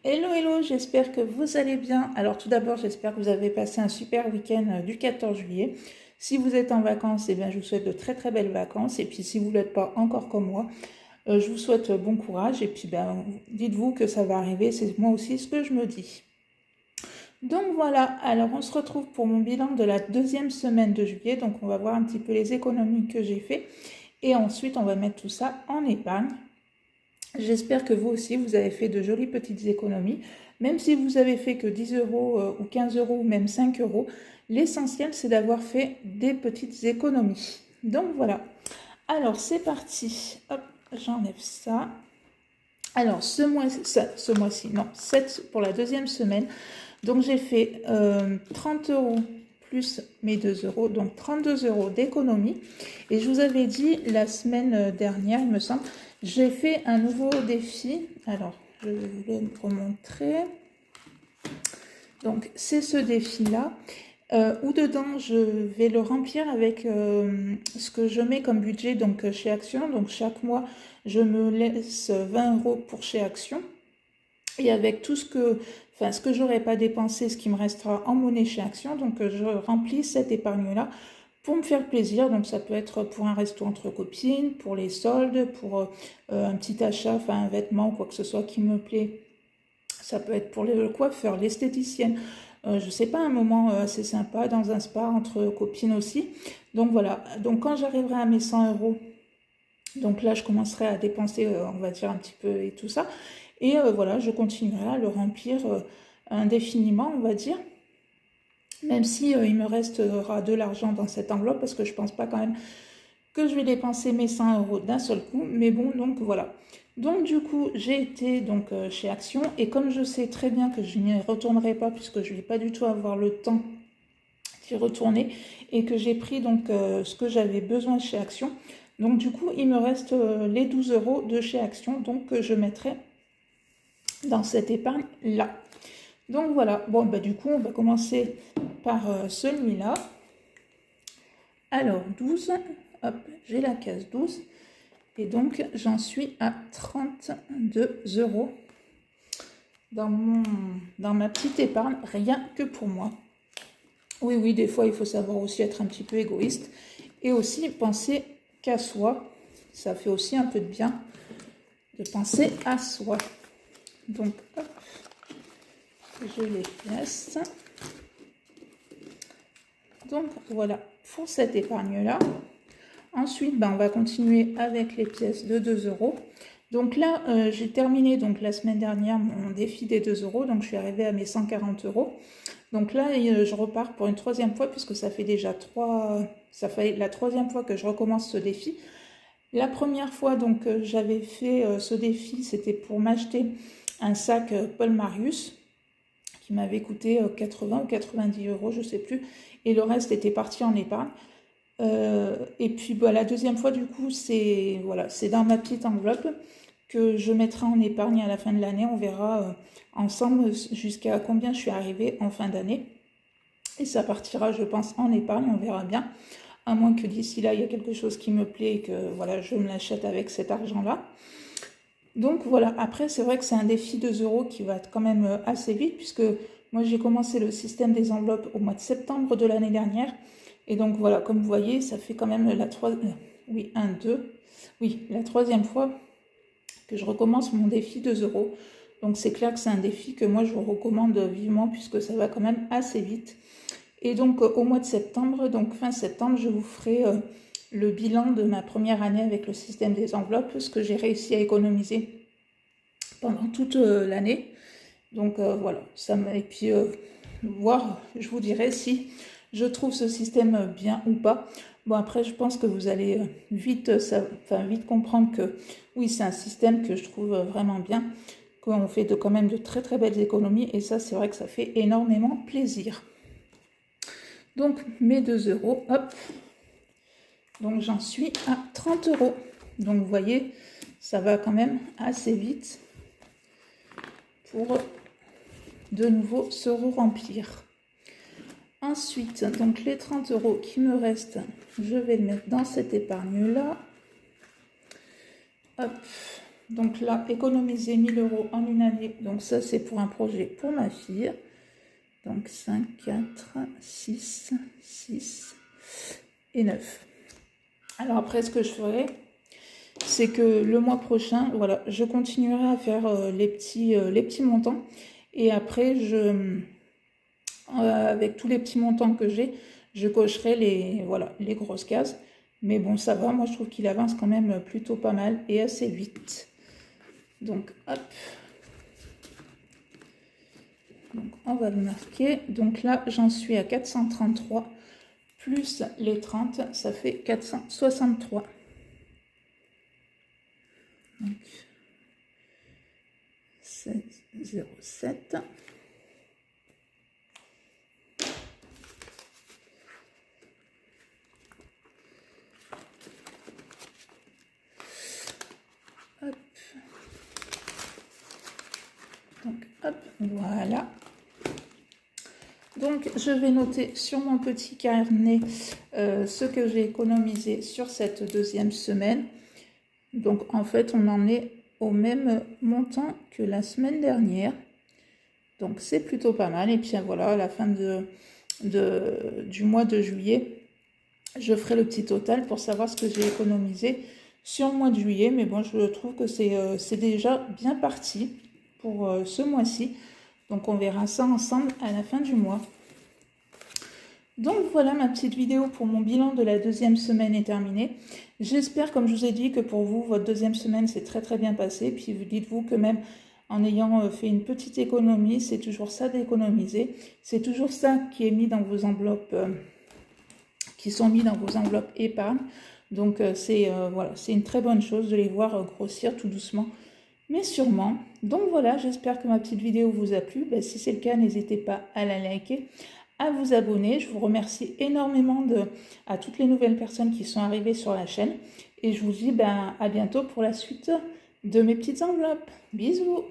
Hello, hello, j'espère que vous allez bien. Alors tout d'abord, j'espère que vous avez passé un super week-end du 14 juillet. Si vous êtes en vacances, eh bien, je vous souhaite de très très belles vacances. Et puis si vous ne l'êtes pas encore comme moi, je vous souhaite bon courage. Et puis ben, dites-vous que ça va arriver, c'est moi aussi ce que je me dis. Donc voilà, alors on se retrouve pour mon bilan de la deuxième semaine de juillet. Donc on va voir un petit peu les économies que j'ai fait. Et ensuite, on va mettre tout ça en épargne. J'espère que vous aussi, vous avez fait de jolies petites économies. Même si vous avez fait que 10 euros ou 15 euros ou même 5 euros, l'essentiel c'est d'avoir fait des petites économies. Donc voilà. Alors c'est parti. Hop, j'enlève ça. Alors ce mois-ci, non, 7 pour la deuxième semaine. Donc j'ai fait 30 euros plus mes 2 euros, donc 32 euros d'économie. Et je vous avais dit la semaine dernière, il me semble, j'ai fait un nouveau défi. Alors, je vais vous montrer. Donc, c'est ce défi-là, où dedans, je vais le remplir avec ce que je mets comme budget donc, chez Action. Donc, chaque mois, je me laisse 20 euros pour chez Action. Et avec tout ce que j'aurais pas dépensé, ce qui me restera en monnaie chez Action, donc je remplis cette épargne-là pour me faire plaisir. Donc ça peut être pour un resto entre copines, pour les soldes, pour un petit achat, enfin un vêtement ou quoi que ce soit qui me plaît. Ça peut être pour le coiffeur, l'esthéticienne. Je sais pas, un moment assez sympa dans un spa entre copines aussi. Donc voilà, donc quand j'arriverai à mes 100 euros, donc là je commencerai à dépenser, on va dire un petit peu et tout ça. Et voilà, je continuerai à le remplir indéfiniment, on va dire. Même si il me restera de l'argent dans cette enveloppe, parce que je pense pas quand même que je vais dépenser mes 100 euros d'un seul coup. Mais bon, donc voilà. Donc du coup, j'ai été donc chez Action. Et comme je sais très bien que je n'y retournerai pas, puisque je ne vais pas du tout avoir le temps d'y retourner, et que j'ai pris donc ce que j'avais besoin chez Action. Donc du coup, il me reste les 12 euros de chez Action, donc que je mettrai dans cette épargne là. Donc voilà, bon bah du coup on va commencer par celui-là. Alors 12, hop, j'ai la case 12 et donc j'en suis à 32 euros dans ma petite épargne, rien que pour moi. Oui, oui, des fois il faut savoir aussi être un petit peu égoïste et aussi penser qu'à soi. Ça fait aussi un peu de bien de penser à soi. Donc hop, je les place. Donc voilà pour cette épargne-là. Ensuite, on va continuer avec les pièces de 2 euros. Donc là, j'ai terminé donc, la semaine dernière mon défi des 2 euros. Donc je suis arrivée à mes 140 euros. Donc là, je repars pour une troisième fois puisque ça fait déjà ça fait la troisième fois que je recommence ce défi. La première fois donc j'avais fait ce défi, c'était pour m'acheter un sac Paul Marius qui m'avait coûté 80 ou 90 euros, je ne sais plus. Et le reste était parti en épargne. Et puis la deuxième fois, du coup, c'est voilà, dans ma petite enveloppe que je mettrai en épargne à la fin de l'année. On verra ensemble jusqu'à combien je suis arrivée en fin d'année. Et ça partira, je pense, en épargne, on verra bien. À moins que d'ici là, il y a quelque chose qui me plaît et que voilà, je me l'achète avec cet argent-là. Donc voilà, après, c'est vrai que c'est un défi de 2 euros qui va être quand même assez vite, puisque moi, j'ai commencé le système des enveloppes au mois de septembre de l'année dernière. Et donc voilà, comme vous voyez, ça fait quand même la troisième fois que je recommence mon défi 2 euros. Donc c'est clair que c'est un défi que moi je vous recommande vivement puisque ça va quand même assez vite. Et donc au mois de septembre, donc fin septembre, je vous ferai le bilan de ma première année avec le système des enveloppes, ce que j'ai réussi à économiser pendant toute l'année. Donc voilà, et puis voir, je vous dirai si je trouve ce système bien ou pas. Bon après je pense que vous allez vite comprendre que oui c'est un système que je trouve vraiment bien, qu'on fait quand même de très très belles économies et ça c'est vrai que ça fait énormément plaisir. Donc mes 2 euros, hop, donc j'en suis à 30 euros. Donc vous voyez, ça va quand même assez vite pour de nouveau se remplir. Ensuite, donc les 30 euros qui me restent, je vais le mettre dans cette épargne-là. Hop, Donc là, économiser 1000 € en une année. Donc ça, c'est pour un projet pour ma fille. Donc 5, 4, 6, 6 et 9. Alors après, ce que je ferai, c'est que le mois prochain, voilà, je continuerai à faire les petits montants. Et après, avec tous les petits montants que j'ai, je cocherai les grosses cases. Mais bon, ça va, moi je trouve qu'il avance quand même plutôt pas mal et assez vite. Donc, hop. Donc, on va le marquer. Donc là, j'en suis à 433. Plus les 30, ça fait 463. Donc, 16,07. Hop. Donc, hop, voilà. Donc, je vais noter sur mon petit carnet ce que j'ai économisé sur cette deuxième semaine. Donc, en fait, on en est au même montant que la semaine dernière. Donc, c'est plutôt pas mal. Et puis, voilà, à la fin du mois de juillet, je ferai le petit total pour savoir ce que j'ai économisé sur le mois de juillet. Mais bon, je trouve que c'est déjà bien parti pour ce mois-ci. Donc, on verra ça ensemble à la fin du mois. Donc, voilà, ma petite vidéo pour mon bilan de la deuxième semaine est terminée. J'espère, comme je vous ai dit, que pour vous, votre deuxième semaine s'est très très bien passée. Puis, dites-vous que même en ayant fait une petite économie, c'est toujours ça d'économiser. C'est toujours ça qui est mis dans vos enveloppes, qui sont mis dans vos enveloppes épargne. Donc, voilà, c'est une très bonne chose de les voir grossir tout doucement, mais sûrement. Donc voilà, j'espère que ma petite vidéo vous a plu. Si c'est le cas, n'hésitez pas à la liker, à vous abonner. Je vous remercie énormément à toutes les nouvelles personnes qui sont arrivées sur la chaîne. Et je vous dis à bientôt pour la suite de mes petites enveloppes. Bisous!